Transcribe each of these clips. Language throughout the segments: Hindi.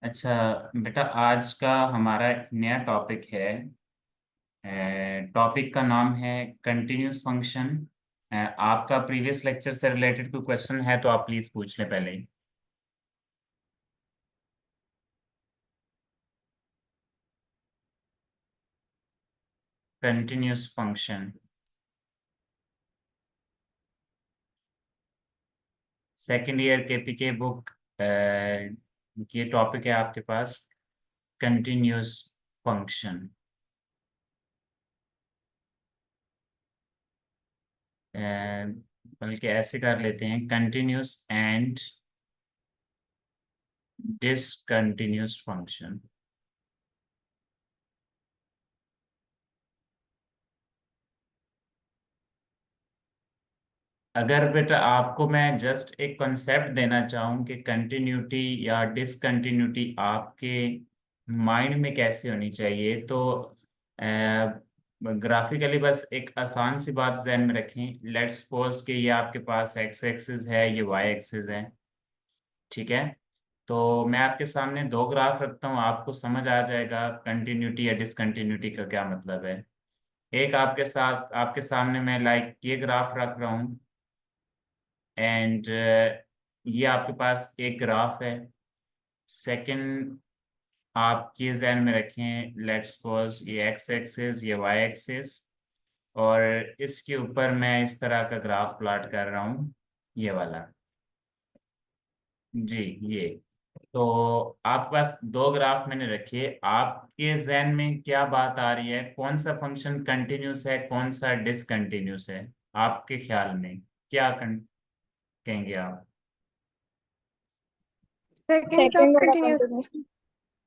अच्छा बेटा, आज का हमारा एक नया टॉपिक है। टॉपिक का नाम है कंटिन्यूस फंक्शन। आपका प्रीवियस लेक्चर से रिलेटेड कोई क्वेश्चन है तो आप प्लीज पूछ लें पहले ही। Continuous function second year KPK book. ये टॉपिक है आपके पास, कंटिन्यूस फंक्शन। बल्कि ऐसे कर लेते हैं, कंटिन्यूस एंड डिसकंटिन्यूस फंक्शन। अगर बेटा आपको मैं जस्ट एक कॉन्सेप्ट देना चाहूँ कि कंटिन्यूटी या डिसकंटिन्यूटी आपके माइंड में कैसे होनी चाहिए, तो ग्राफिकली बस एक आसान सी बात जहन में रखें। लेट्स सपोज कि ये आपके पास एक्स एक्सिस है, ये वाई एक्सिस है। ठीक है, तो मैं आपके सामने दो ग्राफ रखता हूँ, आपको समझ आ जाएगा कंटिन्यूटी या डिसकंटिन्यूटी का क्या मतलब है। एक आपके सामने मैं लाइक ये ग्राफ रख रहा हूँ, एंड ये आपके पास एक ग्राफ है। सेकंड, आप ये ध्यान में रखें, लेट्स सपोज ये एक्स एक्सिस, ये वाई एक्सिस, और इसके ऊपर मैं इस तरह का ग्राफ प्लॉट कर रहा हूँ, ये वाला। जी, ये। तो आपके पास दो ग्राफ मैंने रखे, आपके जहन में क्या बात आ रही है, कौन सा फंक्शन कंटिन्यूस है, कौन सा डिसकंटिन्यूस है? आपके ख्याल में क्या कहेंगे आप? सेकंड का सेकंड वाला continuous. Continuous.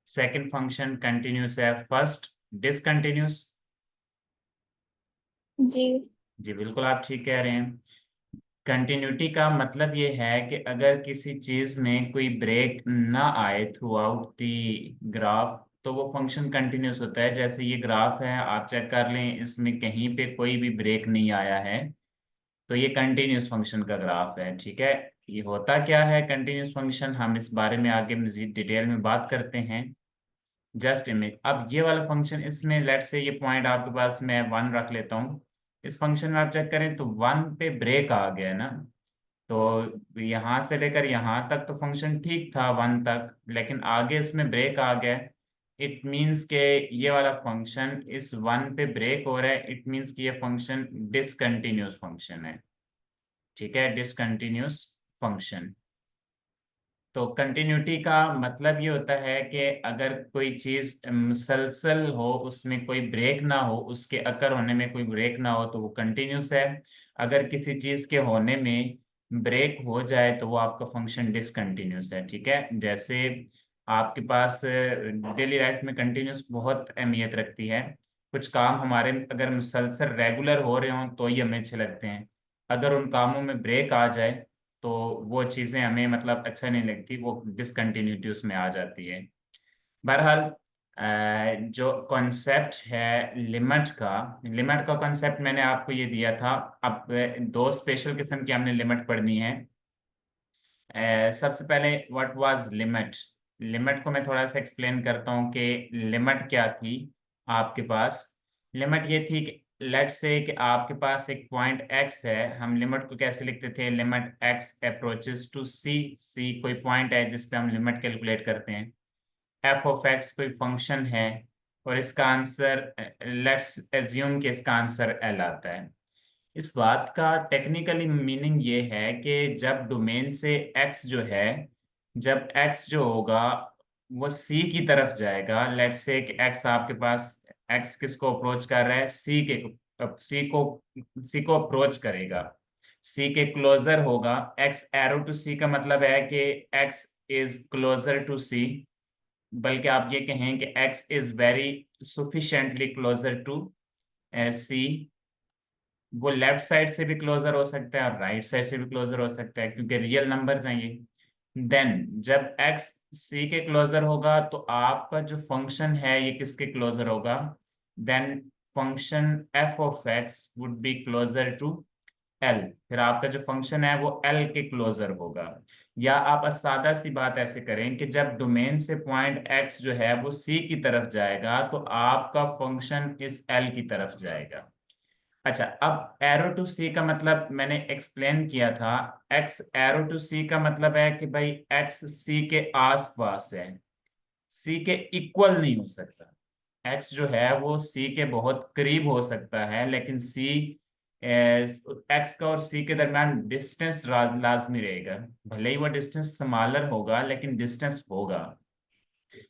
Second function continuous है, फर्स्ट डिसकंटिन्यूस। जी। जी बिल्कुल, आप ठीक कह रहे हैं। कंटिन्यूटी का मतलब ये है कि अगर किसी चीज में कोई ब्रेक ना आए थ्रू आउट द ग्राफ, तो वो फंक्शन कंटिन्यूस होता है। जैसे ये ग्राफ है, आप चेक कर लें, इसमें कहीं पे कोई भी ब्रेक नहीं आया है, तो ये कंटिन्यूस फंक्शन का ग्राफ है। ठीक है, ये होता क्या है कंटिन्यूस फंक्शन, हम इस बारे में आगे मजीद डिटेल में बात करते हैं। जस्ट इमेज, अब ये वाला फंक्शन, इसमें लेट से ये पॉइंट आपके पास मैं 1 रख लेता हूँ। इस फंक्शन में आप चेक करें तो 1 पे ब्रेक आ गया है ना। तो यहाँ से लेकर यहाँ तक तो फंक्शन ठीक था 1 तक, लेकिन आगे इसमें ब्रेक आ गया। इट मीन्स के ये वाला फंक्शन इस 1 पे ब्रेक हो रहा है, इट मीन्स कि ये फंक्शन डिसकंटिन्यूस फंक्शन है। ठीक है, डिसकंटिन्यूस फंक्शन। तो कंटिन्यूटी का मतलब ये होता है कि अगर कोई चीज मुसलसल हो, उसमें कोई ब्रेक ना हो, उसके अकर होने में कोई ब्रेक ना हो, तो वो कंटिन्यूस है। अगर किसी चीज के होने में ब्रेक हो जाए तो वो आपका फंक्शन डिसकंटिन्यूस है। ठीक है, जैसे आपके पास डेली लाइफ में कंटिन्यूस बहुत अहमियत रखती है। कुछ काम हमारे अगर मुसलसल रेगुलर हो रहे हों तो ही हमें अच्छे लगते हैं। अगर उन कामों में ब्रेक आ जाए तो वो चीज़ें हमें मतलब अच्छा नहीं लगती, वो डिसकंटिन्यूटी उसमें आ जाती है। बहरहाल, जो कॉन्सेप्ट है लिमिट का कॉन्सेप्ट मैंने आपको ये दिया था। अब दो स्पेशल किस्म की हमने लिमिट पढ़नी है। सबसे पहले व्हाट वाज लिमिट। लिमिट को मैं थोड़ा सा एक्सप्लेन करता हूँ कि लिमिट क्या थी आपके पास। लिमिट ये थी कि लेट्स से कि आपके पास एक पॉइंट x है। हम लिमिट को कैसे लिखते थे, limit x approaches to c। c कोई पॉइंट है जिस पे हम लिमिट कैलकुलेट करते हैं। f ऑफ x कोई फंक्शन है, और इसका आंसर, लेट्स एज्यूम कि इसका आंसर l आता है। इस बात का टेक्निकली मीनिंग ये है कि जब डोमेन से x जो है, जब x जो होगा वो c की तरफ जाएगा। लेट्स से कि x आपके पास, x किसको अप्रोच कर रहा है, c को अप्रोच करेगा, c के क्लोजर होगा। x एरो टू c का मतलब है कि x is closer to c, बल्कि आप ये कहें कि x is very sufficiently closer to c। वो लेफ्ट साइड से भी क्लोजर हो सकता है और राइट साइड से भी क्लोजर हो सकता है, क्योंकि रियल नंबर्स हैं ये। देन जब x c के क्लोजर होगा तो आपका जो फंक्शन है ये किसके क्लोजर होगा, then function f of x would be closer to L, फिर आपका जो फंक्शन है वो एल के क्लोजर होगा। या आप सादा सी बात ऐसे करें कि जब डोमेन से पॉइंट एक्स जो है वो सी की तरफ जाएगा तो आपका फंक्शन इस एल की तरफ जाएगा। अच्छा, अब एरो टू सी का मतलब मैंने एक्सप्लेन किया था। एक्स एरो टू सी का मतलब है कि भाई एक्स सी के आसपास है, सी के इक्वल नहीं हो सकता। एक्स जो है वो सी के बहुत करीब हो सकता है, लेकिन सी एक्स का और सी के दरमियान डिस्टेंस लाजमी रहेगा। भले ही वो डिस्टेंस स्मॉलर होगा लेकिन डिस्टेंस होगा।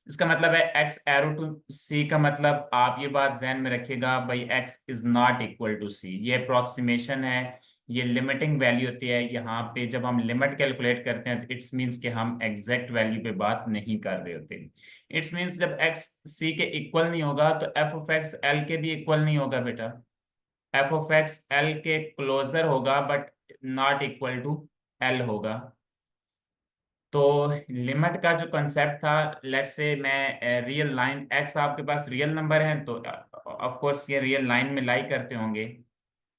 इसका मतलब है एक्स एरो टू सी का मतलब आप ये बात ध्यान में रखिएगा भाई, X is not equal to C. ये अप्रोक्सीमेशन है, ये लिमिटिंग वैल्यू होती है। यहाँ पे जब हम लिमिट कैलकुलेट करते हैं तो इट्स मीन्स कि हम एग्जैक्ट वैल्यू पे बात नहीं कर रहे होते। इट्स मीन्स जब एक्स सी के इक्वल नहीं होगा तो एफ ऑफ एक्स एल के भी इक्वल नहीं होगा बेटा। एफ ऑफ एक्स एल के क्लोजर होगा but not equal to l होगा। तो लिमिट का जो कंसेप्ट था, लेट्स से मैं रियल लाइन एक्स आपके पास रियल नंबर है तो ऑफ कोर्स ये रियल लाइन में लाई करते होंगे।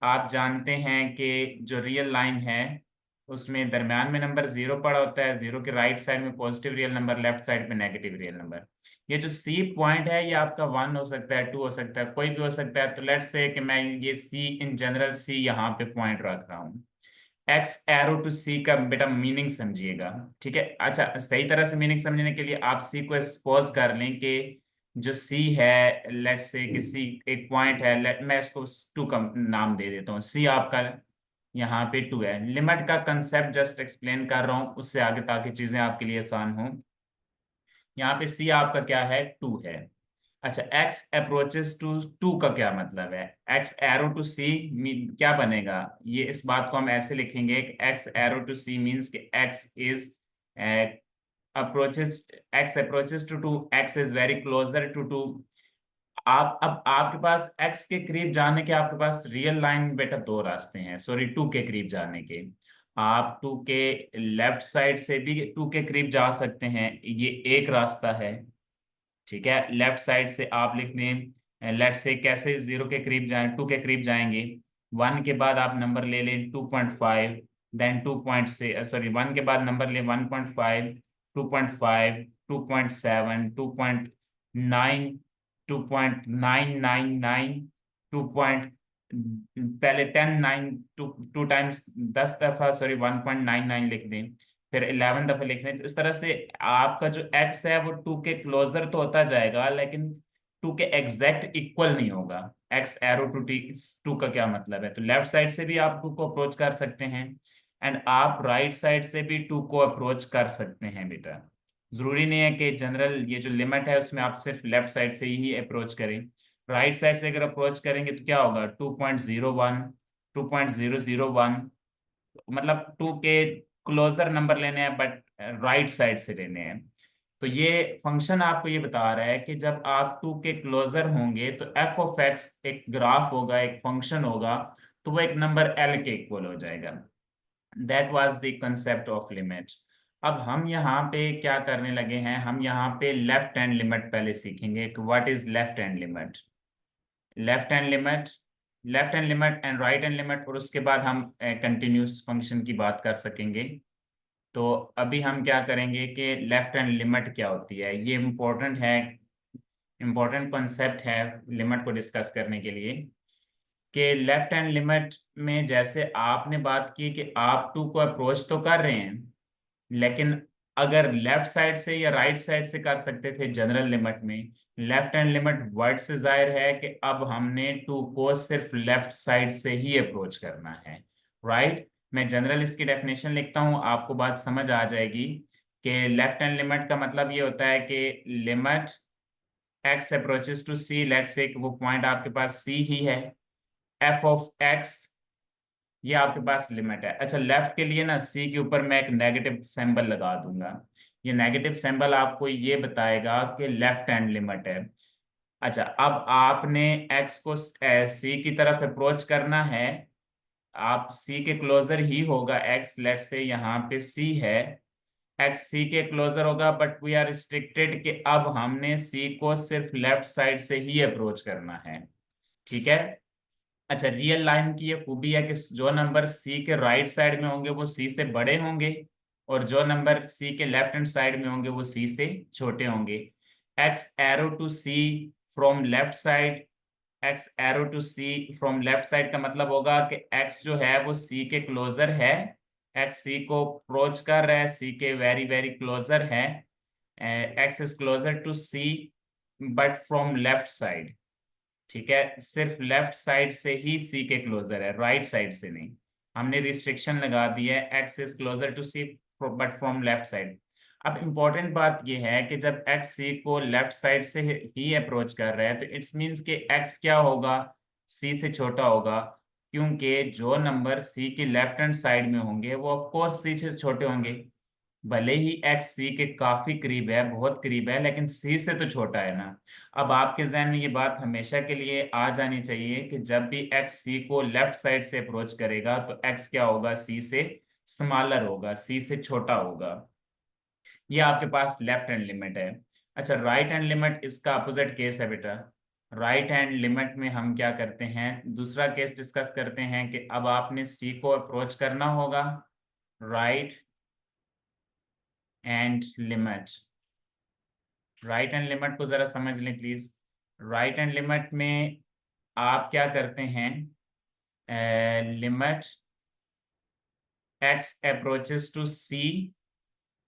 आप जानते हैं कि जो रियल लाइन है उसमें दरम्यान में नंबर जीरो पड़ा होता है, जीरो के राइट साइड में positive real number, left side में नेगेटिव रियल नंबर। ये जो सी पॉइंट है ये आपका वन हो सकता है, टू हो सकता है, कोई भी हो सकता है। तो लेट्स से कि मैं ये सी इन जनरल सी यहाँ पे पॉइंट रख रहा हूँ। एक्स एरो टू सी का बेटा मीनिंग समझिएगा, ठीक है। अच्छा, सही तरह से मीनिंग समझने के लिए आप सी को सपोज कर लें कि जो सी है, लेट्स से कि सी एक पॉइंट है, लेट मैं इसको टू का नाम दे देता हूँ। सी आपका यहाँ पे टू है। लिमिट का कंसेप्ट जस्ट एक्सप्लेन कर रहा हूँ उससे आगे, ताकि चीजें आपके लिए आसान हो। यहाँ पे सी आपका क्या है, टू है। अच्छा, एक्स अप्रोचेस टू टू का क्या मतलब है? एक्स एरो टू सी क्या बनेगा? ये इस बात को हम ऐसे लिखेंगे कि X arrow to C means कि x is approaches, X approaches to two, X is very closer to two. आप अब आपके पास एक्स के करीब जाने के आपके पास रियल लाइन बेटा दो रास्ते हैं, सॉरी टू के करीब जाने के। आप टू के लेफ्ट साइड से भी टू के करीब जा सकते हैं, ये एक रास्ता है। ठीक है, लेफ्ट साइड से आप लिख दें, लेट से कैसे जीरो के करीब जाए, टू के करीब जाएंगे। वन के बाद आप नंबर ले लें 2.5, देन 2 पॉइंट से सॉरी वन के बाद नंबर ले 1.5, 2.5, 2.7, 2.9, 2.999, 2 पॉइंट, पहले 10 9, टू टू टाइम्स 10 दफा सॉरी 1.99 लिख दें, फिर 11 दफे लिखने। तो इस तरह से आपका जो एक्स है वो टू के क्लोजर तो होता जाएगा लेकिन टू के एग्जैक्ट इक्वल नहीं होगा। X arrow to t, to का क्या मतलब है? तो लेफ्ट साइड से भी आप टू को अप्रोच कर सकते हैं एंड आप राइट साइड से भी टू को अप्रोच कर सकते हैं बेटा। जरूरी नहीं है कि जनरल ये जो लिमिट है उसमें आप सिर्फ लेफ्ट साइड से ही अप्रोच करें। राइट साइड से अगर अप्रोच करेंगे तो क्या होगा, 2.01, 2.001, मतलब टू के क्लोजर नंबर लेने हैं बट राइट साइड से लेने हैं। तो ये फंक्शन आपको ये बता रहा है कि जब आप टू के क्लोजर होंगे तो एफ ऑफ एक्स एक ग्राफ होगा, एक फंक्शन होगा, तो वो एक नंबर एल के इक्वल हो जाएगा। That was the concept of limit. अब हम यहाँ पे क्या करने लगे हैं, हम यहाँ पे लेफ्ट हैंड लिमिट पहले सीखेंगे कि what is left hand limit. Left hand limit, left hand limit and right hand limit, और उसके बाद हम कंटिन्यूस फंक्शन की बात कर सकेंगे। तो अभी हम क्या करेंगे कि लेफ्ट हैंड लिमिट क्या होती है, ये इम्पोर्टेंट है, इम्पोर्टेंट कॉन्सेप्ट है लिमिट को डिस्कस करने के लिए। कि लेफ्ट हैंड लिमिट में जैसे आपने बात की कि आप टू को अप्रोच तो कर रहे हैं, लेकिन अगर लेफ्ट साइड से या राइट साइड से कर सकते थे जनरल लिमिट में, लेफ्ट हैंड लिमिट वर्ड से जाहिर है कि अब हमने टू को सिर्फ लेफ्ट साइड से ही अप्रोच करना है। राइट, मैं जनरल इसकी डेफिनेशन लिखता हूँ, आपको बात समझ आ जाएगी कि लेफ्ट हैंड लिमिट का मतलब ये होता है कि limit x approaches to c, let's say वो पॉइंट आपके पास सी ही है, एफ ऑफ एक्स, ये आपके पास लिमिट है। अच्छा, लेफ्ट के लिए ना सी के ऊपर मैं एक नेगेटिव सिंबल लगा दूंगा। ये नेगेटिव सिंबल आपको ये बताएगा कि लेफ्ट हैंड लिमिट है। अच्छा, अब आपने एक्स को सी की तरफ अप्रोच करना है, आप सी के क्लोजर ही होगा एक्स, लेट से यहाँ पे सी है, एक्स सी के क्लोजर होगा, बट वी आर रिस्ट्रिक्टेड कि अब हमने सी को सिर्फ लेफ्ट साइड से ही अप्रोच करना है। ठीक है, अच्छा, रियल लाइन की ये खूबी है कि जो नंबर सी के राइट साइड में होंगे वो सी से बड़े होंगे, और जो नंबर सी के लेफ्ट हैंड साइड में होंगे वो सी से छोटे होंगे। X arrow to c from left side, x arrow to c from left side का मतलब होगा कि एक्स जो है वो सी के क्लोजर है, एक्स सी को अप्रोच कर रहा है, सी के वेरी वेरी क्लोजर है, x is closer to C but from left side. ठीक है, सिर्फ लेफ्ट साइड से ही सी के क्लोजर है, राइट साइड से नहीं। हमने रिस्ट्रिक्शन लगा दी है, x is closer to C but from left side. अब इम्पोर्टेंट बात यह है कि जब एक्स सी को लेफ्ट साइड से ही अप्रोच कर रहा है तो इट्स मीन्स कि एक्स क्या होगा, सी से छोटा होगा, क्योंकि जो नंबर सी की लेफ्ट हैंड साइड में होंगे वो ऑफ कोर्स सी से छोटे होंगे। भले ही एक्स सी के काफी करीब है, बहुत करीब है, लेकिन सी से तो छोटा है ना। अब आपके जहन में ये बात हमेशा के लिए आ जानी चाहिए कि जब भी एक्स सी को लेफ्ट साइड से अप्रोच करेगा तो एक्स क्या होगा, सी से स्मॉलर होगा, सी से छोटा होगा। ये आपके पास लेफ्ट हैंड लिमिट है। अच्छा, राइट हैंड लिमिट इसका अपोजिट केस है बेटा। राइट हैंड लिमिट में हम क्या करते हैं, दूसरा केस डिस्कस करते हैं कि अब आपने सी को अप्रोच करना होगा, right hand limit. Right hand limit को जरा समझ लें प्लीज। राइट हैंड लिमिट में आप क्या करते हैं, लिमिट एक्स अप्रोचेस टू सी।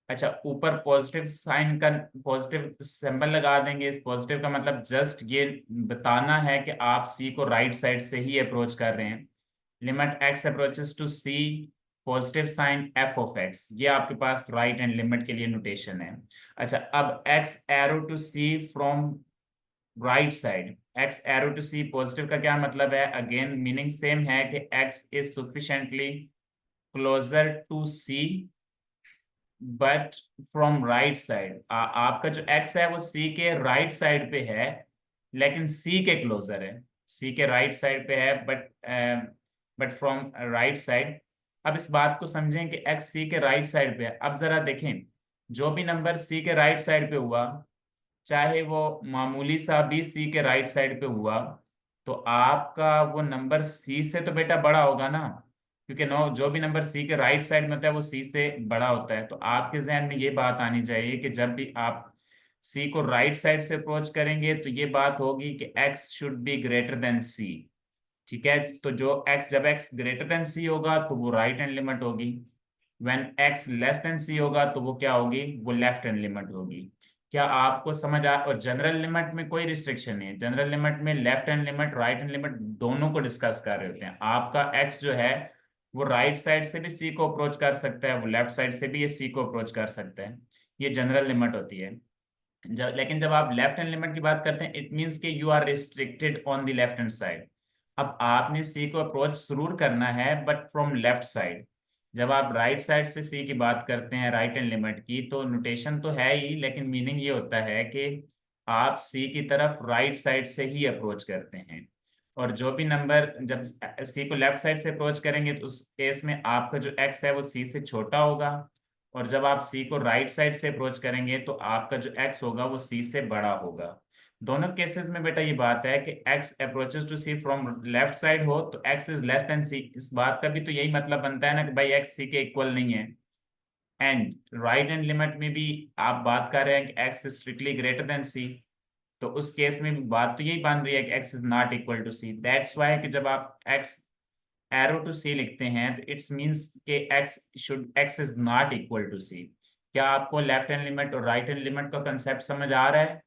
अच्छा, ऊपर पॉजिटिव साइन का पॉजिटिव सिंबल लगा देंगे। इस पॉजिटिव का मतलब जस्ट ये बताना है कि आप सी को राइट साइड से ही अप्रोच कर रहे हैं। Limit x approaches to c, positive sign f of x, ये आपके पास राइट हैंड लिमिट के लिए नोटेशन है। अच्छा, अब x arrow to c from right side, x arrow to c positive का क्या मतलब है, अगेन मीनिंग सेम है कि x is sufficiently closer to C but from right side. आपका जो एक्स है वो सी के राइट साइड पे है, लेकिन सी के क्लोजर है, सी के राइट साइड पे है बट फ्रॉम राइट साइड। अब इस बात को समझें कि एक्स सी के राइट साइड पे है। अब जरा देखें, जो भी नंबर सी के राइट साइड पे हुआ, चाहे वो मामूली सा भी सी के राइट साइड पे हुआ, तो आपका वो नंबर सी से तो बेटा बड़ा होगा ना, क्योंकि नो जो भी नंबर सी के राइट साइड में होता है वो सी से बड़ा होता है। तो आपके जहन में ये बात आनी चाहिए कि जब भी आप सी को राइट साइड से अप्रोच करेंगे तो ये बात होगी कि X should be greater than C. ठीक है, तो जो एक्स जब एक्स ग्रेटर देन सी होगा तो वो राइट हैंड लिमिट होगी, व्हेन एक्स लेस देन सी होगा तो वो क्या होगी, वो लेफ्ट हैंड लिमिट होगी। क्या आपको समझ आ, और जनरल लिमिट में कोई रिस्ट्रिक्शन नहीं है। जनरल लिमिट में left hand limit right hand limit दोनों को डिस्कस कर रहे होते हैं। आपका एक्स जो है वो राइट साइड से भी सी को अप्रोच कर सकता है, वो लेफ्ट साइड से भी ये सी को अप्रोच कर सकता है। ये जनरल लिमिट होती है। लेकिन जब आप लेफ्ट हैंड लिमिट की बात करते हैं इट मीन्स कि you are restricted on the left hand side. अब आपने सी को अप्रोच जरूर करना है बट फ्रॉम लेफ्ट साइड। जब आप राइट साइड से सी की बात करते हैं राइट हैंड लिमिट की, तो नोटेशन तो है ही, लेकिन मीनिंग ये होता है कि आप सी की तरफ राइट साइड से ही अप्रोच करते हैं। और जो भी नंबर जब सी को लेफ्ट साइड से अप्रोच करेंगे तो उस केस में आपका जो एक्स है वो सी से छोटा होगा, और जब आप सी को राइट साइड से अप्रोच करेंगे तो आपका जो एक्स होगा वो सी से बड़ा होगा। दोनों केसेस में बेटा ये बात है कि x approaches to c from left side हो तो x is less than c. इस बात का भी तो यही मतलब बनता है ना कि भाई एक्स सी के इक्वल नहीं है। एंड राइट हैंड लिमिट में भी आप बात कर रहे हैं कि x is strictly greater than C, तो उस केस में भी बात तो यही बन रही है कि x is not equal to c. That's why कि जब आप एक्स एरो टू सी लिखते हैं तो इट्स मींस के X is not equal to C. क्या आपको लेफ्ट हैंड लिमिट और राइट हैंड लिमिट का कंसेप्ट समझ आ रहा है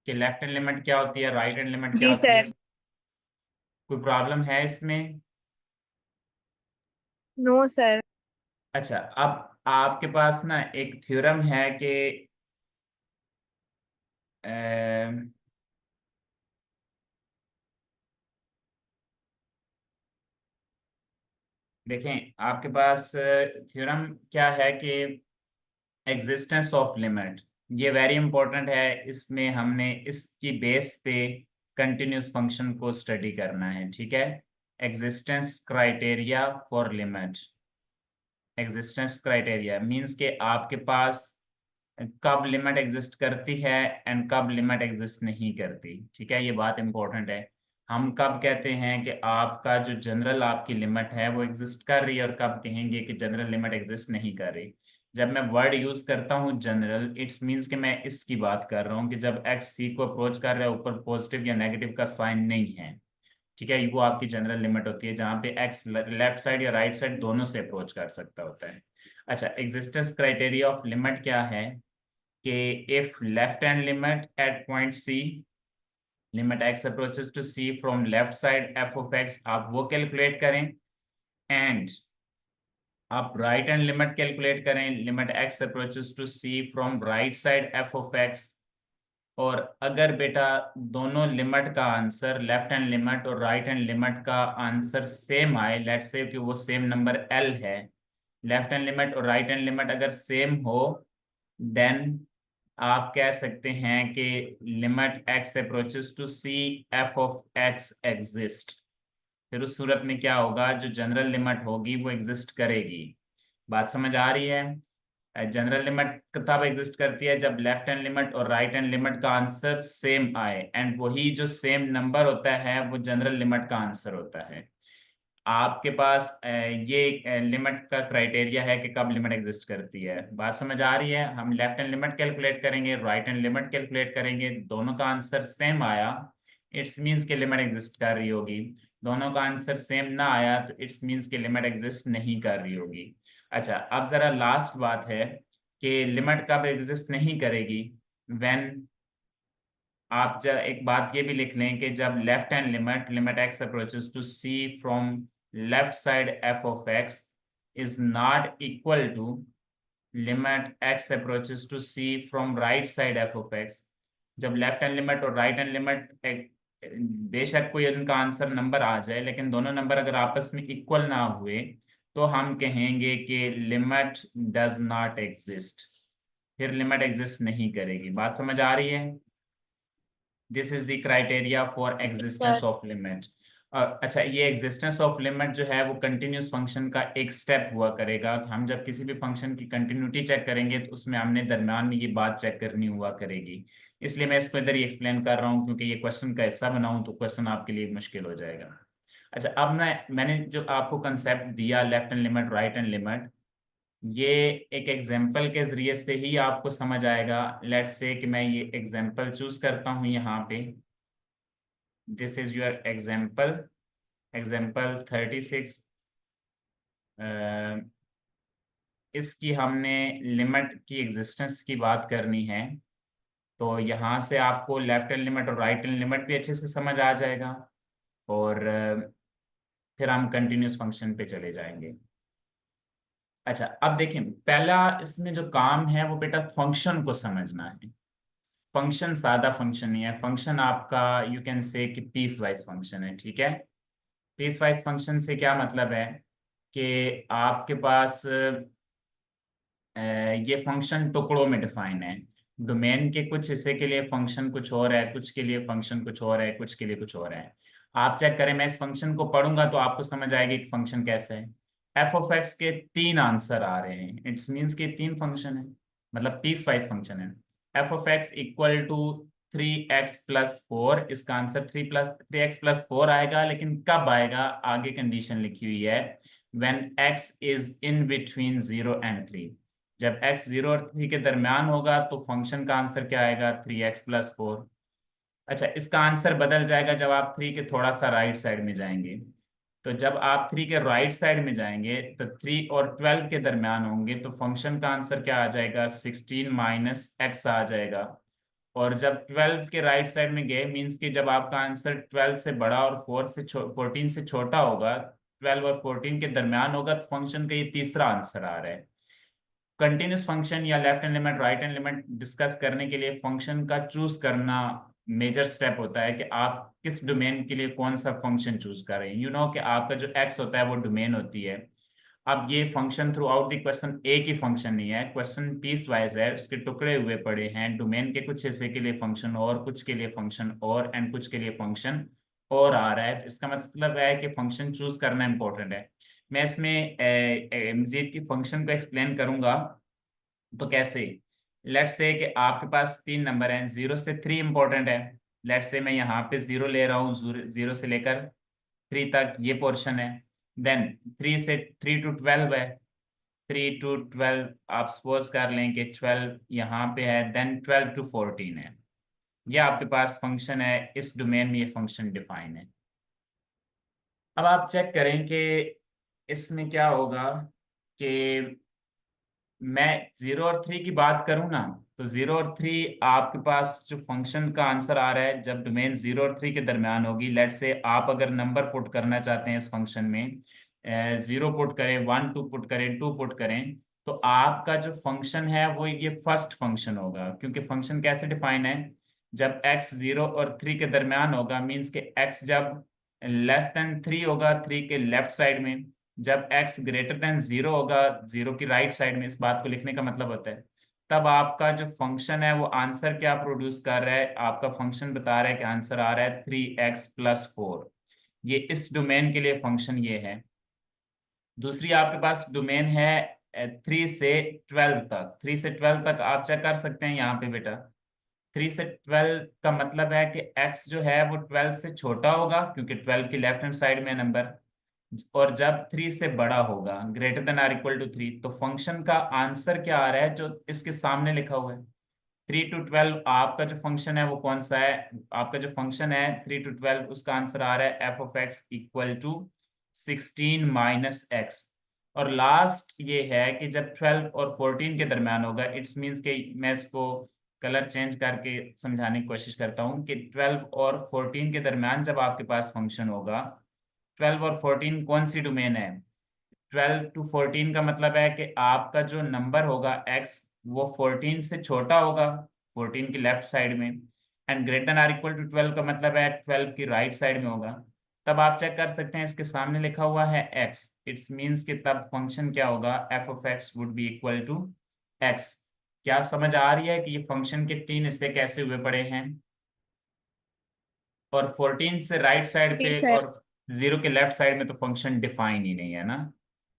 कि लेफ्ट हैंड लिमिट क्या होती है, राइट हैंड लिमिट क्या जी होती है? सर। कोई प्रॉब्लम है इसमें? No sir. अच्छा, अब आपके पास ना एक थ्योरम है कि अ, देखें आपके पास थ्योरम क्या है कि एग्जिस्टेंस ऑफ लिमिट, ये वेरी इंपॉर्टेंट है। इसमें हमने इसकी बेस पे कंटिन्यूस फंक्शन को स्टडी करना है। ठीक है, existence criteria for limit. Existence criteria means के आपके पास कब लिमिट एग्जिस्ट करती है एंड कब लिमिट एग्जिस्ट नहीं करती। ठीक है, ये बात इंपॉर्टेंट है। हम कब कहते हैं कि आपका जो जनरल आपकी लिमिट है वो एग्जिस्ट कर रही है, और कब कहेंगे कि जनरल लिमिट एग्जिस्ट नहीं कर रही? जब मैं वर्ड यूज करता हूँ जनरल, इट्स मीन्स कि मैं इसकी बात कर रहा हूँ कि जब एक्स सी को अप्रोच कर रहा है, ऊपर पॉजिटिव या नेगेटिव का साइन नहीं है, ठीक है, वो आपकी जनरल लिमिट होती है, जहाँ पे एक्स लेफ्ट साइड या राइट साइड दोनों से अप्रोच कर सकता होता है। अच्छा, एग्जिस्टेंस क्राइटेरिया ऑफ लिमिट क्या है कि if left hand limit at point c, limit x approaches to c from left side f of x, आप वो कैलकुलेट करें, एंड आप राइट हैंड लिमिट कैलकुलेट करें, limit x approaches to c from right side f of x। और अगर बेटा दोनों लिमिट का आंसर, लेफ्ट हैंड लिमिट और राइट हैंड लिमिट का आंसर सेम आए, लेट्स से कि वो सेम नंबर l है, लेफ्ट हैंड लिमिट और राइट हैंड लिमिट अगर सेम हो, देन आप कह सकते हैं कि limit x approaches to c f of x exist. फिर उस सूरत में क्या होगा, जो जनरल लिमिट होगी वो एग्जिस्ट करेगी। बात समझ आ रही है? जनरल लिमिट तब एग्जिस्ट करती है जब लेफ्ट हैंड लिमिट और राइट हैंड लिमिट का आंसर सेम आए, एंड वही जो सेम नंबर होता है वो जनरल लिमिट का आंसर होता है। आपके पास ये लिमिट का क्राइटेरिया है कि कब लिमिट एग्जिस्ट करती है। बात समझ आ रही है? हम लेफ्ट हैंड लिमिट कैलकुलेट करेंगे, राइट हैंड लिमिट कैलकुलेट करेंगे, दोनों का आंसर सेम आया, इट्स मीन्स कि लिमिट एग्जिस्ट कर रही होगी। दोनों का आंसर सेम ना आया तो इट्स मीन्स कि लिमिट एग्जिस्ट नहीं कर रही होगी। अच्छा, अब जरा लास्ट बात है कि लिमिट कब एग्जिस्ट नहीं करेगी। व्हेन, आप जब एक बात ये भी लिख लें कि जब left hand limit, limit x approaches to c from left side f of x is not equal to limit x approaches to c from right side f of x। जब लेफ्ट हैंड लिमिट और राइट हैंड लिमिट, बेशक कोई उनका आंसर नंबर आ जाए, लेकिन दोनों नंबर अगर आपस में इक्वल ना हुए, तो हम कहेंगे कि लिमिट डज नॉट एग्जिस्ट, फिर लिमिट एग्जिस्ट नहीं करेगी। बात समझ आ रही है? This is the criteria for existence sir. Of limit. अच्छा, ये एग्जिस्टेंस ऑफ लिमिट जो है वो कंटिन्यूस फंक्शन का एक स्टेप हुआ करेगा। हम जब किसी भी फंक्शन की कंटिन्यूटी चेक करेंगे तो उसमें हमने दरम्यान में ये बात चेक करनी हुआ करेगी। इसलिए मैं इसको इधर ही एक्सप्लेन कर रहा हूँ, क्योंकि ये क्वेश्चन का हिस्सा बनाऊँ तो क्वेश्चन आपके लिए मुश्किल हो जाएगा। अच्छा, अब मैंने जो आपको कंसेप्ट दिया left hand limit, right hand limit, ये एक एग्जाम्पल के जरिए से ही आपको समझ आएगा। लेट्स से कि मैं ये एग्जाम्पल चूज करता हूँ यहाँ पे, this is your example, example 36। इसकी हमने लिमिट की एग्जिस्टेंस की बात करनी है, तो यहाँ से आपको लेफ्ट हैंड लिमिट और राइट हैंड लिमिट भी अच्छे से समझ आ जाएगा, और फिर हम कंटिन्यूस फंक्शन पे चले जाएंगे। अच्छा, अब देखें, पहला इसमें जो काम है वो बेटा फंक्शन को समझना है। फंक्शन सादा फंक्शन नहीं है, फंक्शन आपका यू कैन से कि पीस वाइज फंक्शन है, ठीक है। पीस वाइज फंक्शन से क्या मतलब है कि आपके पास ये फंक्शन टुकड़ों में डिफाइन है। डोमेन के कुछ हिस्से के लिए फंक्शन कुछ और है, कुछ के लिए फंक्शन कुछ और है, कुछ के लिए कुछ और है। आप चेक करें, मैं इस फंक्शन को पढ़ूंगा तो आपको समझ आएगी कि फंक्शन कैसे है। एफ ऑफ एक्स के 3 आंसर आ रहे हैं, इट्स मीन्स के 3 फंक्शन है, मतलब पीस वाइज फंक्शन है। F of x equal to 3x+4, इसका आंसर 3x+4 आएगा, लेकिन कब आएगा, आगे कंडीशन लिखी हुई है, when x is in between 0 and 3। जब x 0 और 3 के दरमियान होगा तो फंक्शन का आंसर क्या आएगा, 3x+4। अच्छा, इसका आंसर बदल जाएगा जब आप 3 के थोड़ा सा राइट साइड में जाएंगे। तो जब आप 3 के राइट साइड में जाएंगे तो 3 और 12 के दरमियान होंगे, तो फंक्शन का आंसर क्या आ जाएगा, 16 - x आ जाएगा। और जब 12 के राइट साइड में गए, मीन्स कि जब आपका आंसर 12 से बड़ा और 14 से छोटा होगा, 12 और 14 के दरमियान होगा, तो फंक्शन का ये तीसरा आंसर आ रहा है। कंटिन्यूस फंक्शन या left hand limit, right hand limit discuss करने के लिए फंक्शन का चूज करना मेजर स्टेप होता है कि आप किस डोमेन के लिए कौन सा फंक्शन चूज कर रहे हैं। यू नो कि आपका जो एक्स होता है वो डोमेन होती है। अब ये function through out the question एक ही फंक्शन नहीं है, क्वेश्चन पीस वाइज है, उसके टुकड़े हुए पड़े हैं। डोमेन के कुछ हिस्से के लिए फंक्शन और, कुछ के लिए फंक्शन और, एंड कुछ के लिए फंक्शन और आ रहा है। तो इसका मतलब है कि फंक्शन चूज करना इंपॉर्टेंट है। मैं इसमें मजीद की फंक्शन को एक्सप्लेन करूंगा। तो कैसे, लेट्स से कि आपके पास 3 नंबर हैं, 0 से 3 इंपॉर्टेंट है, लेट्स से मैं यहाँ पे 0 ले रहा हूँ, 0 से लेकर 3 तक ये पोर्शन है। देन 3 to 12 है, 3 to 12 आप सपोज कर लें कि 12 यहाँ पे है, देन 12 to 14 है। ये आपके पास फंक्शन है, इस डोमेन में ये फंक्शन डिफाइन है। अब आप चेक करें कि इसमें क्या होगा कि मैं 0 और 3 की बात करूं ना, तो 0 और 3 आपके पास जो फंक्शन का आंसर आ रहा है जब डोमेन 0 और 3 के दरमियान होगी। लेट से आप अगर नंबर पुट करना चाहते हैं इस फंक्शन में, 0 पुट करें, 1 2 पुट करें, 2 पुट करें, तो आपका जो फंक्शन है वो ये फर्स्ट फंक्शन होगा। क्योंकि फंक्शन कैसे डिफाइन है, जब x 0 और 3 के दरमियान होगा, मीन्स के x जब लेस देन 3 होगा 3 के लेफ्ट साइड में, जब x ग्रेटर देन 0 होगा 0 की राइट साइड में, इस बात को लिखने का मतलब होता है तब आपका जो फंक्शन है वो आंसर क्या प्रोड्यूस कर रहा है, आपका फंक्शन बता रहा है कि आंसर आ रहा है 3x+4। ये इस डोमेन के लिए फंक्शन ये है। दूसरी आपके पास डोमेन है 3 से 12 तक। 3 से 12 तक आप चेक कर सकते हैं यहाँ पे बेटा। 3 से 12 का मतलब है कि x जो है वो 12 से छोटा होगा, क्योंकि 12 की लेफ्ट हैंड साइड में नंबर, और जब 3 से बड़ा होगा, greater than or equal to 3, तो फंक्शन का आंसर क्या आ रहा है जो इसके सामने लिखा हुआ है। 3 to 12 आपका जो फंक्शन है वो कौन सा है, आपका जो फंक्शन है 3 to 12 उसका आंसर आ रहा है f(x)=16 - x। और लास्ट ये है कि जब 12 और 14 के दरम्यान होगा, इट्स मीन्स कि मैं इसको कलर चेंज करके समझाने की कोशिश करता हूँ कि 12 और 14 के दरम्यान जब आपके पास फंक्शन होगा, 12 और 14 कौन सी डोमेन है, 12 to 14 का मतलब है कि आपका जो नंबर होगा x वो 14 से छोटा होगा, 14 की लेफ्ट साइड में, and greater than or equal to 12 का मतलब है 12 की राइट साइड में होगा। तब आप चेक कर सकते हैं इसके सामने लिखा हुआ है x, इट्स मीन्स कि तब फंक्शन क्या होगा, f(x) would be equal to x। क्या समझ आ रही है कि ये फंक्शन के 3 हिस्से कैसे हुए पड़े हैं, और 14 से राइट साइड जी पे सर। और 0 के लेफ्ट साइड में तो फंक्शन डिफाइन ही नहीं है ना।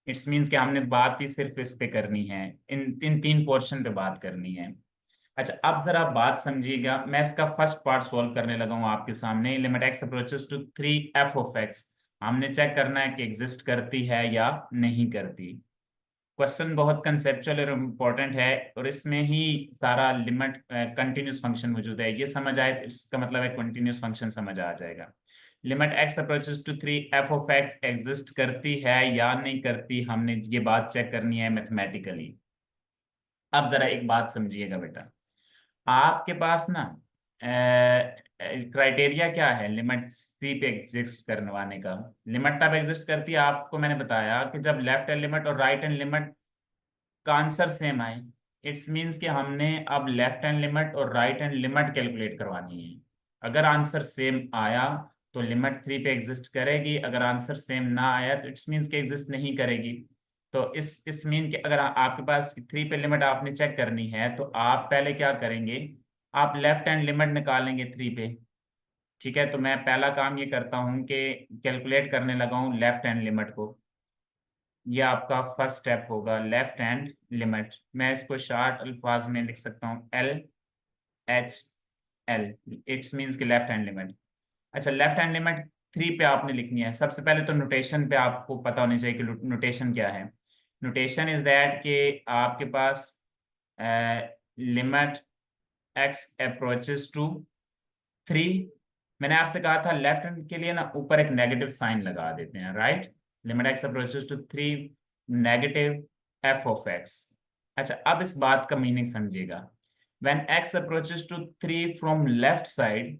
इट्स मीन्स कि हमने बात ही सिर्फ इस पे करनी है, इन इन 3 पोर्शन पे बात करनी है। अच्छा, अब जरा बात समझिएगा, मैं इसका फर्स्ट पार्ट सॉल्व करने लगा हूँ आपके सामने। Limit x approaches to 3 f(x) हमने चेक करना है कि एग्जिस्ट करती है या नहीं करती। क्वेश्चन बहुत कंसेप्चुअल और इम्पोर्टेंट है, और इसमें ही सारा लिमिट कंटिन्यूस फंक्शन मौजूद है। ये समझ आए तो इसका मतलब है कंटिन्यूस फंक्शन समझ आ जाएगा। Limit x approaches to 3 f(x) exist करती है या नहीं करती, हमने ये बात चेक करनी है मैथमेटिकली। अब जरा एक बात समझिएगा बेटा, आपके पास ना क्राइटेरिया क्या है लिमिट सी पे एग्जिस्ट करवाने का। लिमिट तब एग्जिस्ट करती है, आपको मैंने बताया कि जब लेफ्ट हैंड लिमिट और राइट हैंड लिमिट का आंसर सेम आए। इट्स मीन्स कि हमने अब लेफ्ट हैंड लिमिट और राइट हैंड लिमिट कैलकुलेट करवानी है। अगर आंसर सेम आया तो लिमिट 3 पे एग्जिस्ट करेगी, अगर आंसर सेम ना आया तो इट्स मीन्स कि एग्जिस्ट नहीं करेगी। तो इस मीन कि अगर आपके पास 3 पे लिमिट आपने चेक करनी है तो आप पहले क्या करेंगे, आप लेफ्ट हैंड लिमिट निकालेंगे 3 पे। ठीक है, तो मैं पहला काम ये करता हूँ कि कैलकुलेट करने लगा हूँ लेफ्ट हैंड लिमिट को। ये आपका फर्स्ट स्टेप होगा लेफ्ट हैंड लिमिट। मैं इसको शार्ट अल्फाज में लिख सकता हूँ LHL, इट्स मीन्स की लेफ्ट हैंड लिमिट। अच्छा, लेफ्ट हैंड लिमिट 3 पे आपने लिखनी है। सबसे पहले तो नोटेशन पे आपको पता होनी चाहिए कि नोटेशन क्या है। नोटेशन इज दैट कि आपके पास लिमिट x अप्रोचेस टू 3, मैंने आपसे कहा था लेफ्ट हैंड के लिए ना ऊपर एक नेगेटिव साइन लगा देते हैं, right. Limit x approaches to 3 negative f(x). अच्छा, अब इस बात का मीनिंग समझिएगा। When x approaches to 3 from left side,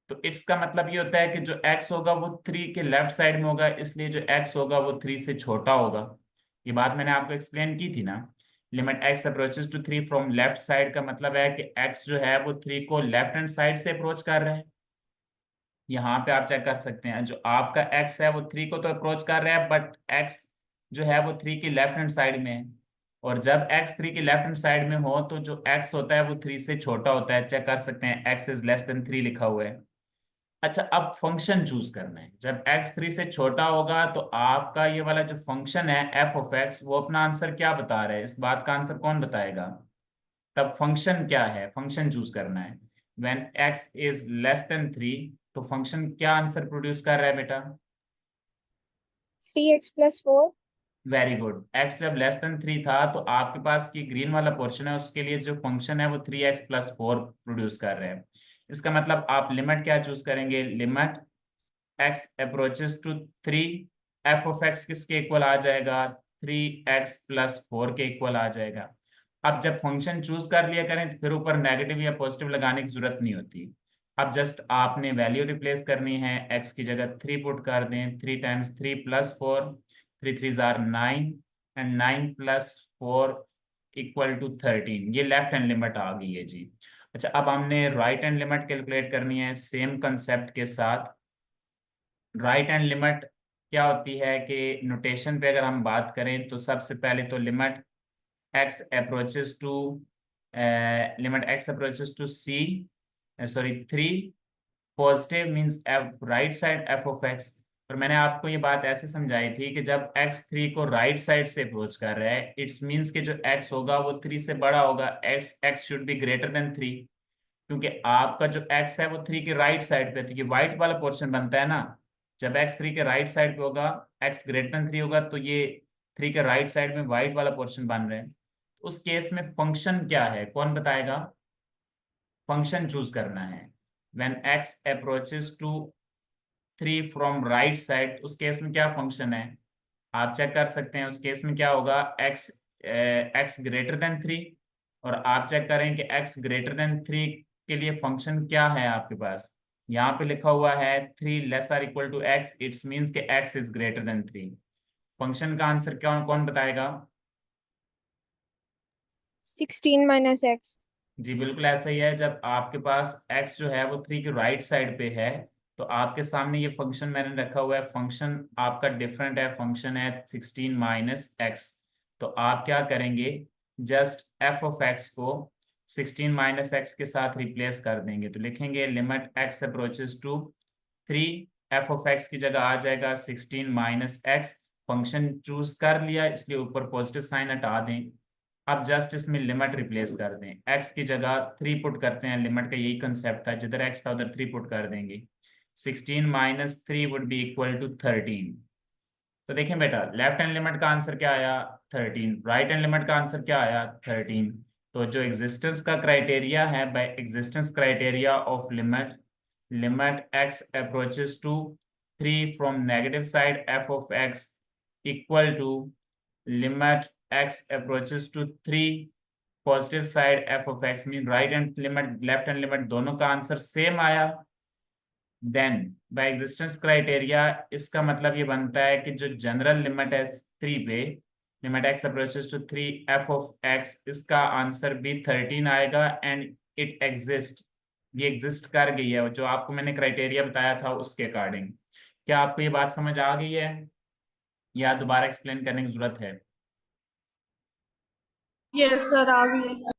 तो इट्स का मतलब ये होता है कि जो x होगा वो 3 के लेफ्ट साइड में होगा, इसलिए जो x होगा वो 3 से छोटा होगा। ये बात मैंने आपको एक्सप्लेन की थी ना। Limit x approaches to 3 from left side का मतलब है कि x जो है वो 3 को लेफ्ट हैंड साइड से अप्रोच कर रहा है। यहाँ पे आप चेक कर सकते हैं, जो आपका x है वो 3 को तो अप्रोच कर रहा है, बट x जो है वो 3 की लेफ्ट हैंड साइड में है। और जब x 3 की लेफ्ट हैंड साइड में हो तो जो x होता है वो 3 से छोटा होता है। चेक कर सकते हैं x <<3 लिखा हुआ है। अच्छा, अब फंक्शन चूज करना है। जब x 3 से छोटा होगा तो आपका ये वाला जो फंक्शन है f(x) वो अपना आंसर क्या बता रहा है, इस बात का आंसर कौन बताएगा। तब फंक्शन क्या है, फंक्शन चूज करना है। When x is less then 3, तो फंक्शन क्या आंसर प्रोड्यूस कर रहा है बेटा? 3x + 4। Very good. x जब लेस देन 3 था तो आपके पास की ग्रीन वाला पोर्शन है उसके लिए जो फंक्शन है वो 3x + 4 प्रोड्यूस कर रहे हैं। इसका मतलब आप लिमिट क्या चूज करेंगे? Limit x approaches to 3, f of x किसके इक्वल आ जाएगा? 3x + 4 के इक्वल आ जाएगा। अब जब फंक्शन चूज कर लिया करें तो फिर ऊपर नेगेटिव या पॉजिटिव लगाने की जरूरत नहीं होती। अब जस्ट आपने वैल्यू रिप्लेस करनी है, x की जगह 3 पुट कर दें। 3 × 3 + 4, 3 3 ज़ार 9 एंड 9 + 4 = 13। ये लेफ्ट हैंड लिमिट आ गई है जी। अच्छा, अब हमने राइट हैंड लिमिट कैलकुलेट करनी है सेम कंसेप्ट के साथ। राइट हैंड लिमिट क्या होती है कि नोटेशन पे अगर हम बात करें तो सबसे पहले तो limit x approaches to c, sorry 3, positive means f right side f of x। और मैंने आपको ये बात ऐसे समझाई थी कि जब x 3 को राइट साइड से अप्रोच कर रहा है इट्स मींस कि जो x होगा वो 3 से बड़ा होगा। x should be greater then 3, क्योंकि आपका जो x है वो 3 के राइट साइड पे है, तो ये वाइट वाला पोर्शन बनता है ना। जब x 3 के राइट साइड पे होगा, x ग्रेटर देन 3 होगा, तो ये 3 के राइट साइड में वाइट वाला पोर्शन बन रहा है। उस केस में फंक्शन क्या है, कौन बताएगा? फंक्शन चूज करना है। When x approaches to 3 from right side, उस केस में क्या फंक्शन है आप चेक कर सकते हैं। उस केस में क्या होगा? x greater than 3। और आप चेक करें कि x ग्रेटर देन 3 के लिए फंक्शन क्या है आपके पास। यहाँ पे लिखा हुआ है 3 ≤ x, इट्स मीन्स के x is greater than 3। Function का आंसर क्या, कौन बताएगा? 16 - x। जी बिल्कुल ऐसा ही है। जब आपके पास x जो है वो 3 के राइट साइड पे है तो आपके सामने ये फंक्शन मैंने रखा हुआ है। फंक्शन आपका डिफरेंट है, फंक्शन है 16 - x। तो आप क्या करेंगे? जस्ट f ऑफ x को 16 - x के साथ रिप्लेस कर देंगे। तो लिखेंगे limit x approaches to 3, f of x की जगह आ जाएगा 16 - x। फंक्शन चूज कर लिया इसलिए ऊपर पॉजिटिव साइन हटा दें। अब जस्ट इसमें लिमिट रिप्लेस कर दें, x की जगह 3 पुट करते हैं। लिमिट का यही कंसेप्ट था, जिधर x था उधर 3 पुट कर देंगे। 16 - 3 वुड बी इक्वल टू 13। तो देखें बेटा, लेफ्ट हैंड लिमिट का आंसर क्या आया? 13। राइट हैंड लिमिट का आंसर क्या आया? 13। तो जो एग्जिस्टेंस का क्राइटेरिया है, by existence criteria of limit, limit x approaches to 3 from negative side f of x equal to limit x approaches to 3 positive side f of x, mean right hand limit left hand limit दोनों का आंसर सेम आया। देन बाय एग्जिस्टेंस क्राइटेरिया इसका मतलब ये बनता है कि जो जनरल लिमिट है 3 पे, limit x approaches to 3 f of x, इसका आंसर भी 13 आएगा एंड इट एग्जिस्ट। ये एग्जिस्ट कर गई है जो आपको मैंने क्राइटेरिया बताया था उसके अकॉर्डिंग। क्या आपको ये बात समझ आ गई है या दोबारा एक्सप्लेन करने की जरूरत है? यस सर, आ गई।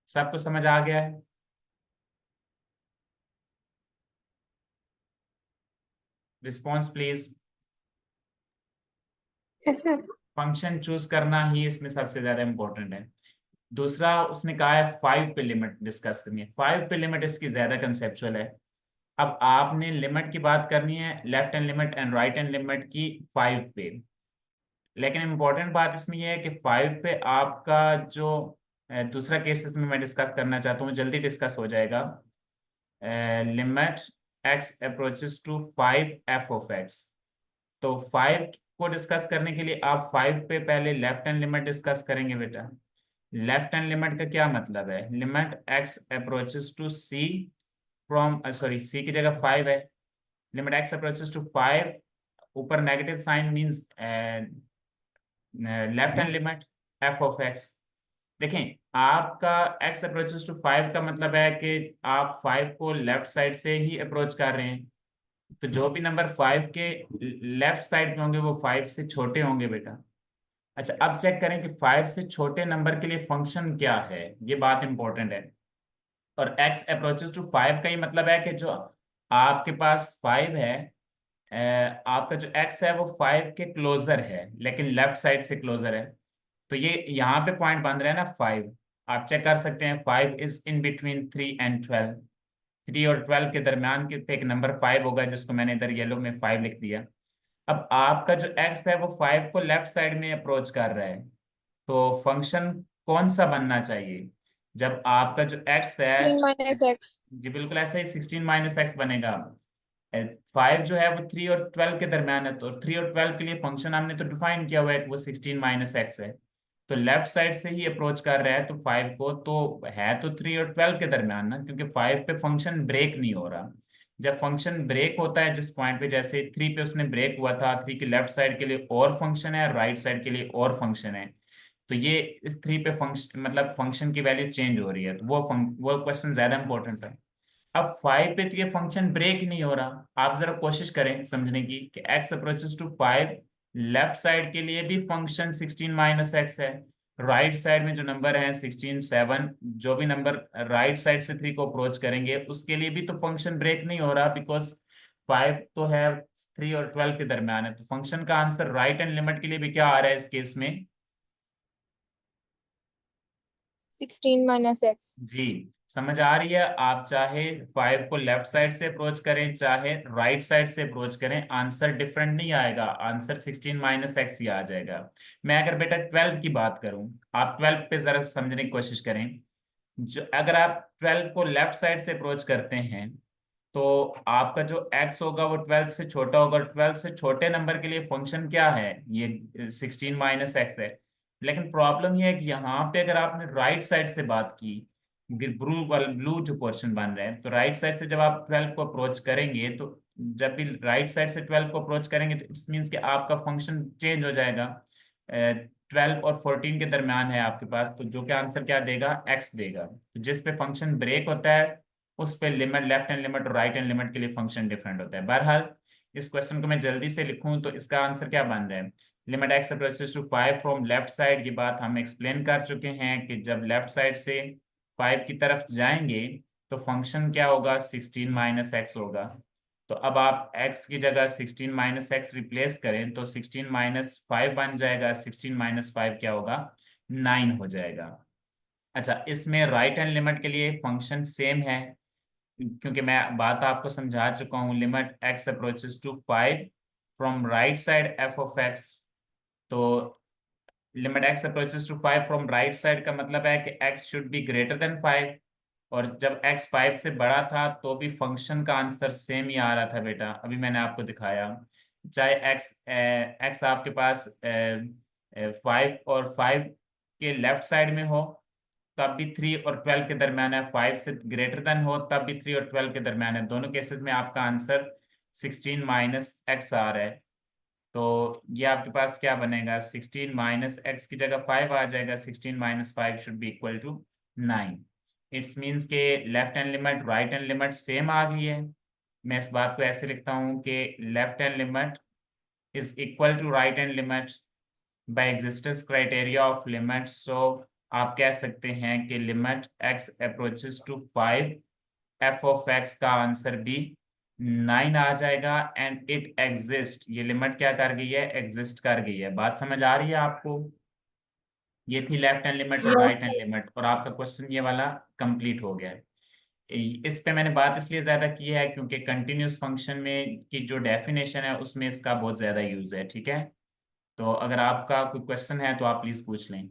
सबको समझ आ गया है? Response please. फंक्शन चूज करना ही इसमें सबसे ज्यादा इंपॉर्टेंट है। दूसरा उसने कहा है 5 पे लिमिट डिस्कस करनी है। 5 पे लिमिट इसकी ज्यादा कंसेप्चुअल है। अब आपने लिमिट की बात करनी है, left hand limit and right hand limit की 5 पे। लेकिन इम्पोर्टेंट बात इसमें यह है कि 5 पे आपका जो दूसरा केस इसमें मैं डिस्कस करना चाहता हूँ, जल्दी डिस्कस हो जाएगा। Limit x approaches to 5 f of x। तो 5 को डिस्कस करने के लिए आप 5 पे पहले लेफ्ट हैंड लिमिट डिस्कस करेंगे बेटा। लेफ्ट हैंड लिमिट का क्या मतलब है? Limit x approaches to c from, sorry c की जगह 5 है। लिमिट x अप्रोचेस टू 5, ऊपर negative sign means left hand limit f of x। देखें, आपका x अप्रोचेस टू 5 का मतलब है कि आप 5 को लेफ्ट साइड से ही अप्रोच कर रहे हैं। तो जो भी नंबर 5 के लेफ्ट साइड में होंगे वो 5 से छोटे होंगे बेटा। अच्छा, अब चेक करें कि 5 से छोटे नंबर के लिए फंक्शन क्या है, ये बात इंपॉर्टेंट है। और x अप्रोचेस टू 5 का ही मतलब है कि जो आपके पास 5 है, आपका जो x है वो 5 के क्लोजर है लेकिन लेफ्ट साइड से क्लोजर है। तो ये यहाँ पे पॉइंट बन रहा है ना 5। आप चेक कर सकते हैं 5 इज इन बिटवीन 3 and 12। 3 और 12 के दरमियान के पे एक नंबर 5 होगा, जिसको मैंने इधर येलो में 5 लिख दिया। अब आपका जो एक्स है वो 5 को लेफ्ट साइड में अप्रोच कर रहा है, तो फंक्शन कौन सा बनना चाहिए? जब आपका जो एक्स है, 16 minus x. जी बिल्कुल ऐसे ही 16 - x बनेगा। 5 जो है वो 3 और 12 के दरमियान है, तो 3 और 12 के लिए फंक्शन हमने तो डिफाइन किया हुआ है कि वो 16 - x है। तो लेफ्ट साइड से ही अप्रोच कर रहा है तो 5 को, तो है तो 3 और 12 के दरमियान ना, क्योंकि 5 पे फंक्शन ब्रेक नहीं हो रहा। जब फंक्शन ब्रेक होता है जिस पॉइंट पे, जैसे 3 पे उसने ब्रेक हुआ था, 3 के लेफ्ट साइड के लिए और फंक्शन है, राइट साइड के लिए और फंक्शन है, तो ये इस 3 पे फंक्शन मतलब फंक्शन की वैल्यू चेंज हो रही है, तो वो क्वेश्चन ज्यादा इंपॉर्टेंट है। अब 5 पे तो ये फंक्शन ब्रेक ही नहीं हो रहा। आप जरा कोशिश करें समझने की कि x approaches to 5, left side के लिए भी फंक्शन 16 - x है, राइट साइड में जो नंबर है 16 7, जो भी नंबर राइट साइड से 3 को अप्रोच करेंगे उसके लिए भी तो फंक्शन ब्रेक नहीं हो रहा, बिकॉज 5 तो है 3 और 12 के दरमियान है। तो फंक्शन का आंसर राइट एंड लिमिट के लिए भी क्या आ रहा है इस केस में? 16 minus x. जी, समझ आ रही है? आप चाहे 5 को लेफ्ट साइड से अप्रोच करें चाहे राइट साइड से अप्रोच करें, आंसर डिफरेंट नहीं आएगा, आंसर 16 - x ही आ जाएगा। मैं अगर बेटा 12 की बात करूं, आप 12 पे जरा समझने की कोशिश करें। जो अगर आप 12 को लेफ्ट साइड से अप्रोच करते हैं तो आपका जो x होगा वो 12 से छोटा होगा, 12 से छोटे नंबर के लिए फंक्शन क्या है? ये 16 - x है। लेकिन प्रॉब्लम ये है कि यहाँ पे अगर आपने राइट साइड से बात की, ब्लू जो पोर्शन बन रहा है, तो राइट साइड से जब आप 12 को अप्रोच करेंगे, तो जब भी राइट साइड से 12 को अप्रोच करेंगे तो इट्स मीन्स कि आपका फंक्शन चेंज हो जाएगा। 12 और 14 के दरमियान है आपके पास, तो जो कि आंसर क्या देगा? x देगा। तो जिस पे फंक्शन ब्रेक होता है उस पे लिमिट, लेफ्ट हैंड लिमिट और राइट हैंड लिमिट के लिए फंक्शन डिफरेंट होता है। बहरहाल इस क्वेश्चन को मैं जल्दी से लिखूं तो इसका आंसर क्या बन रहा है? Limit x approaches to 5 from left side, ये बात हम एक्सप्लेन कर चुके हैं कि जब लेफ्ट साइड से 5 की तरफ जाएंगे तो फंक्शन क्या होगा? 16 - x होगा। तो अब आप x की जगह 16 - x रिप्लेस करें तो 16 - 5 बन जाएगा, 16 - 5 क्या होगा? 9 हो जाएगा। अच्छा, इसमें राइट हैंड लिमिट के लिए फंक्शन सेम है, क्योंकि मैं बात आपको समझा चुका हूँ, limit x approaches to 5 from right side f of x। तो limit x approaches to 5 from right side का मतलब है कि x should be greater than 5, और जब x 5 से बड़ा था तो भी फंक्शन का आंसर सेम ही आ रहा था बेटा, अभी मैंने आपको दिखाया। चाहे x आपके पास 5 और 5 के लेफ्ट साइड में हो तब भी 3 और 12 के दरम्यान है, 5 से ग्रेटर देन हो तब भी 3 और 12 के दरम्यान है, दोनों केसेस में आपका आंसर 16 - x आ रहा है। तो ये आपके पास क्या बनेगा? 16 - x की जगह 5 आ जाएगा, 16 - 5 should be equal to 9। It's means के left hand limit right hand limit same आ गई है। मैं इस बात को ऐसे लिखता हूँ कि left hand limit is equal to right hand limit by existence criteria of limit. So आप कह सकते हैं कि limit x approaches to 5, f of x का आंसर भी 9 आ जाएगा, एंड इट एग्जिस्ट, ये लिमिट क्या कर गई है? एग्जिस्ट कर गई है। बात समझ आ रही है आपको? ये थी लेफ्ट हैंड लिमिट और Yes. राइट हैंड लिमिट, और आपका क्वेश्चन ये वाला कंप्लीट हो गया है। इस पे मैंने बात इसलिए ज्यादा की है क्योंकि कंटिन्यूस फंक्शन में की जो डेफिनेशन है उसमें इसका बहुत ज्यादा यूज है, ठीक है? तो अगर आपका कोई क्वेश्चन है तो आप प्लीज पूछ लें।